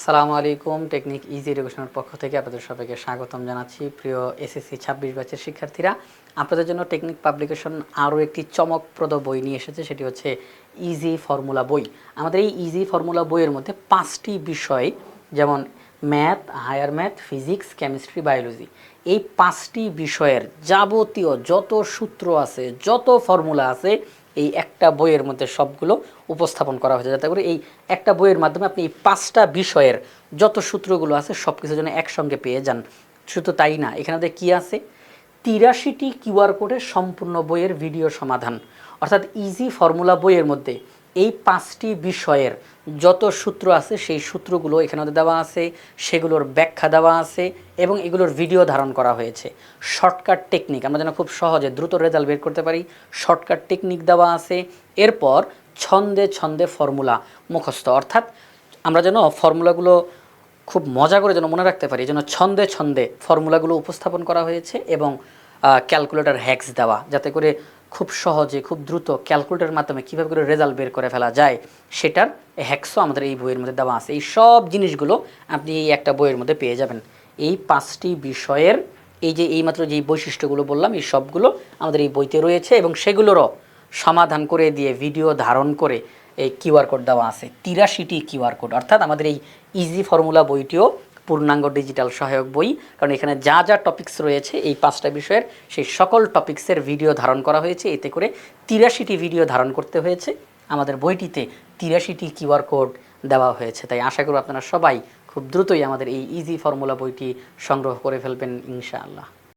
আসসালামু আলাইকুম। Technique easy এডুকেশনের পক্ষ থেকে আপনাদের সবাইকে স্বাগতম জানাচ্ছি। প্রিয় এসএসসি 26 ব্যাচের শিক্ষার্থীরা, আপনাদের জন্য টেকনিক পাবলিকেশন আরও একটি চমকপ্রদ বই নিয়ে এসেছে, সেটি হচ্ছে ইজি ফর্মুলা বই। আমাদের এই ইজি ফর্মুলা বইয়ের মধ্যে 5টি বিষয়, যেমন math, higher math, physics, chemistry, biology, এই 5টি বিষয়ের যাবতীয় যত সূত্র আছে, যত ফর্মুলা আছে, এই একটা বইয়ের মধ্যে সবগুলো উপস্থাপন করা হয়েছে, যাতে করে এই একটা বইয়ের মাধ্যমে আপনি এই 5টা বিষয়ের যত সূত্রগুলো আছে সব কিছুর জন্য একসঙ্গে পেয়ে যান। শুধু তাই না, এখানে কী আছে, 83টি কিউআর কোডের সম্পূর্ণ বইয়ের ভিডিও সমাধান। অর্থাৎ ইজি ফর্মুলা বইয়ের মধ্যে এই 5টি বিষয়ের যত সূত্র আছে সেই সূত্রগুলো এখানে দেওয়া আছে, সেগুলোর ব্যাখ্যা দেওয়া আছে এবং এগুলোর ভিডিও ধারণ করা হয়েছে। শর্টকাট টেকনিক, আমরা যেন খুব সহজে দ্রুত রেজাল্ট বের করতে পারি, শর্টকাট টেকনিক দেওয়া আছে। এরপর ছন্দে ছন্দে ফর্মুলা মুখস্থ, অর্থাৎ আমরা যেন ফর্মুলাগুলো খুব মজা করে যেন মনে রাখতে পারি, যেন ছন্দে ছন্দে ফর্মুলাগুলো উপস্থাপন করা হয়েছে এবং ক্যালকুলেটর হ্যাক্স দেওয়া, যাতে করে খুব সহজে খুব দ্রুত ক্যালকুলেটরের মাধ্যমে কীভাবে করে রেজাল্ট বের করে ফেলা যায় সেটার হ্যাক্সও আমাদের এই বইয়ের মধ্যে দেওয়া আছে। এই সব জিনিসগুলো আপনি এই একটা বইয়ের মধ্যে পেয়ে যাবেন। এই 5টি বিষয়ের এই যে এইমাত্র যেই বৈশিষ্ট্যগুলো বললাম, এই সবগুলো আমাদের এই বইতে রয়েছে এবং সেগুলোরও সমাধান করে দিয়ে ভিডিও ধারণ করে এই কিউআর কোড দেওয়া আছে, 83টি কিউআর কোড। অর্থাৎ আমাদের এই ইজি ফর্মুলা বইটিও পূর্ণাঙ্গ ডিজিটাল সহায়ক বই, কারণ এখানে যা যা টপিকস রয়েছে এই 5টা বিষয়ের সেই সকল টপিক্সের ভিডিও ধারণ করা হয়েছে। এতে করে 83টি ভিডিও ধারণ করতে হয়েছে, আমাদের বইটিতে 83টি কিউআর কোড দেওয়া হয়েছে। তাই আশা করি আপনারা সবাই খুব দ্রুতই আমাদের এই ইজি ফর্মুলা বইটি সংগ্রহ করে ফেলবেন ইনশাআল্লাহ।